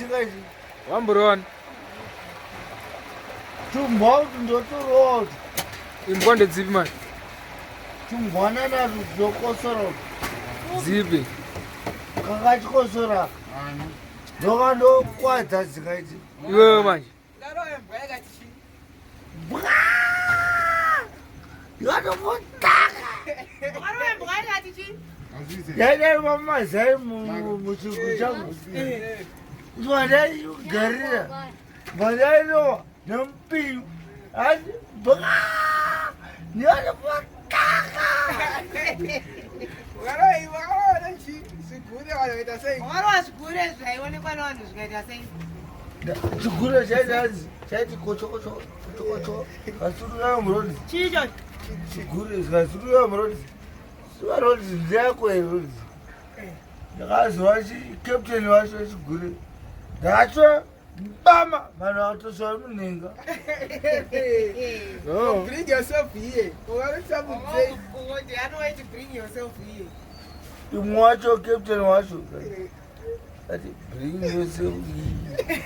guys. Wamburon. Tomorrow, not to road. In Bonde Zipman. Tumbona na Zokosoro. Zipi. Kakachikosora. Ndokando kwata zikaiti. Iwewe manje. Yakatofotaka. Yaya mama zai muchiku changu. Zvada garira. Vada ino nampi. Adi yakatofotaka. Chigure chaidazi chaiti kocho kasuru murodi chicho chigure kasuru murodi suarodi ndako erodi ndakazwa captain wacho chigure ndacho bama vanhu vatoswa munhenga. Bring yourself here. Bring yourself here. Imwe wacho captain wacho ati bring yourself here.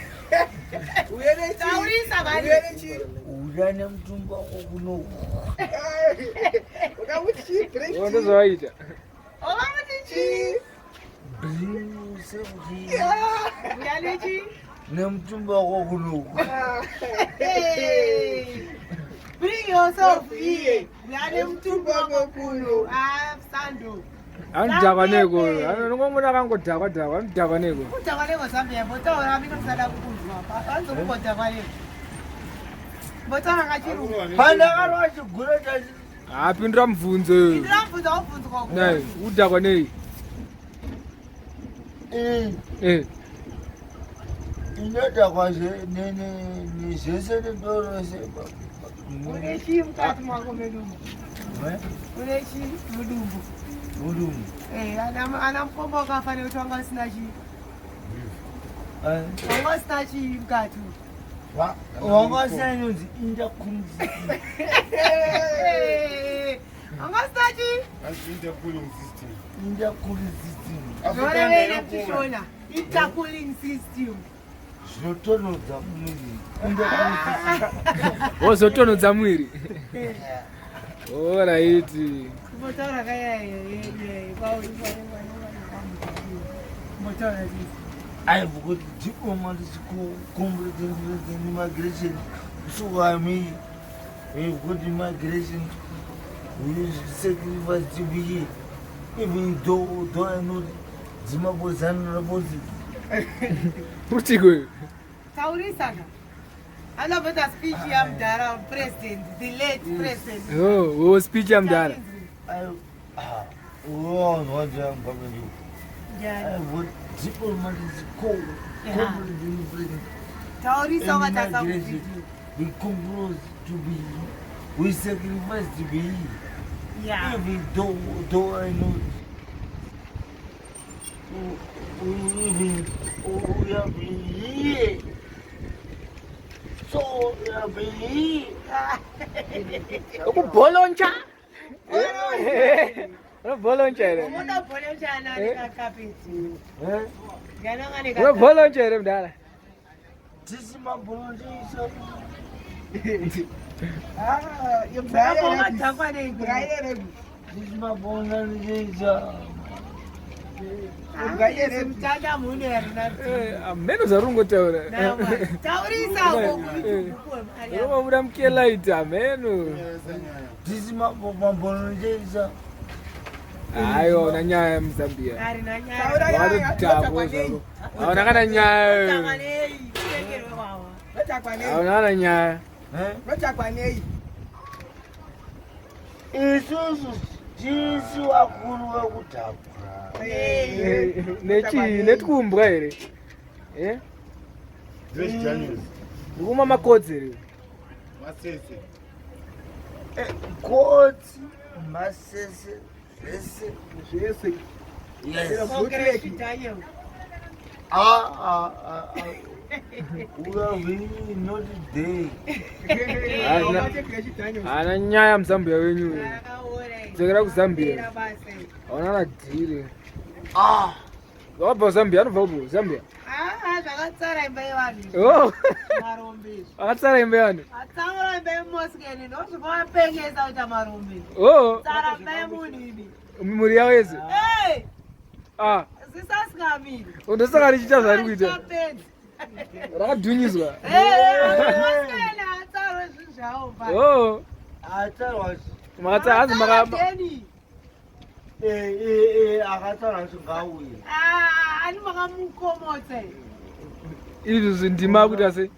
Uya nemutumba wako kunoku. Ndozvaita. Bring yourself here. Nemutumba wako kunoku. Bring yourself here. Nemutumba wako kunoku. Sando. Anodhakwa neko. Anongomuna akangodhakwa-dhakwa. Anodhakwa neko. Kudhakwa neko Zambia. Botaura amina kusada kukunzwa. Hanzokumbodhakwa neko. Botaura kachirungu. Pandakarwa chigure chachi. Apindura mubvunzo. Pindura mubvunzo wabvunzwa kwa Nai, udhakwa nei? Inodhakwa nezvese nedorose. Une chii mukati mwako medumo? Une chii mudumbu? Mudumbu. Ana mukombo wakafanira kuti wanga usina chii? Wanga usina chii mukati? Wanga usina inonzi InterCooling. Wanga usina chii? InterCooling system. InterCooling system. Zvore vene mtishona. InterCooling system. Zvinotonodza mwiri. InterCooling system. Wozotonodza mwiri. Alright. Botaura kaya botaura chii? I forgot the diplomat is complete immigration. So I mean, we've got immigration. We sacrifice to be here. Even though I know Zimbabwe is honorable. Putiko. Taurisana. Anapata speech ya Mdara president, the late president. Oh, speech ya Mdara. What I'm coming to. Yeah. What diplomat is called. Taurisa watasa we compose to be, we sacrifice to be. Yeah. Even though I know we have been here. So we have been here. Boloncha. Boloncha ere. Umuntu boloncha nani kakapiti. Gananga Una boloncha ere Mdara. This is my boloncha. Yembara takwa nengu. This is my boloncha. Ungayere mtanda muneri na. Ameno zarungotaura. Taurisa kokuri kukuwe. Roma muda mkelaita ameno. This is my boloncha. Ayo na nyaya ya Mzambia. Ari na nyaya. Wadutabo zako. Aona kana nyaya. Tamanei, kutengerwe wawa. Aona nyaya. Isusu jinsi wakuru wekutapura. Netikumbwa ere. Ndikuma makodzi ere. Masese. Kodzi, masese, zvese. Yes. We are really not there. Ana nyaya Mzambia wenyu. Dzekera kuZambia. Aona na dhire. Wabva Zambia, anobva kubva Zambia. Akatsara imba yevanhu. Oh. Marombe. Akatsara imba yevanhu. Atsamura imba yemoskeni ndosvikavapengesa kuita marombe. Oh. Tsara imba yemunhu ibi. Mimuri yavo yese. Hey! Ah. Zisasingamiri. Ndosaka richiita zvari kuita. Rakadhunyiswa. Moskeni atsarwe zvinhu zvavo. Oh. Atsarwa. Mata hazi makaba. Akatsarwa zvingauye. Ani makamukomotsa. Izvi ndima kuti ase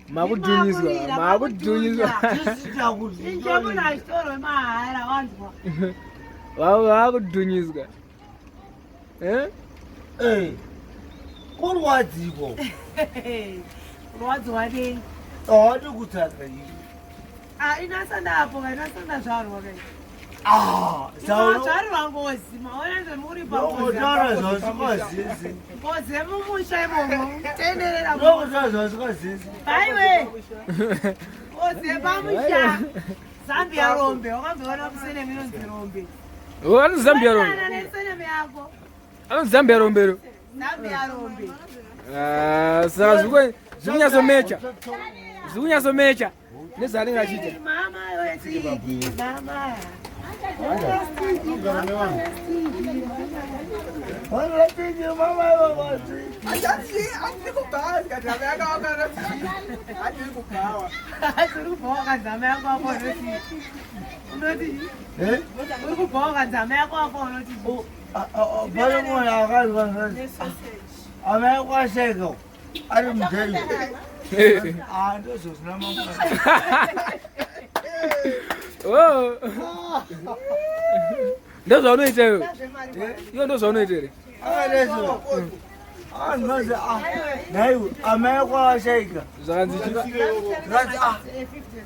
makudhunyiswa. Makudhunyiswa. Inje munhu achitorwe mahara wanzwa. Vakudhunyiswa. Kurwadziko. Kurwadziwa nei? Awadi kutaka ivi. Inasanda apo kai inasanda zvarwa kai. Zvarwa ngozi maona zvemuri Nokutaura zvausingazizi. ngozi yemumusha imomo tenderera Nokutaura zvausingazizi. haiwe ngozi yepamusha Zambia rombe wakazviona kusene minonzi rombe Oh, ano Zambia rombe. nesene yako Ano Zambia rombero. Zambia rombe Saka zvikunyasomecha. Zvikunyasomecha. Nezvaringa achita. mama wetiki mama Vanotenge mama vavasi. Andiri kubhawa zikadhama yakawakana andiri kubhawa. uri kubhawa kanzama yako wako unoti uri kubhawa kanzama yako wako unoti Pane munhu akazwa amai kwasheka ari mudheri. Ndozvozvina mangwana. Oh. Ndozvaunoita iwe. Iyo ndozvaunoita here. Akadezo. Anozi naiwe amai kwasheka. Zvakanzi chi.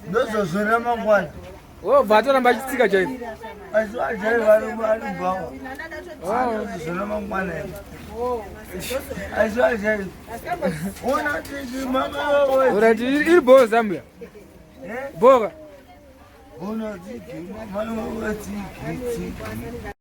Ndozvozvina mangwana. Oh, vatoramba achitsika chaiko. Asi vajai vari mubhawa. Ndozvozvina mangwana. Asi vajai. Ona tiki mama vavasi. Urati iri boga Zambia. Boga. Ona tiki mama vavasi.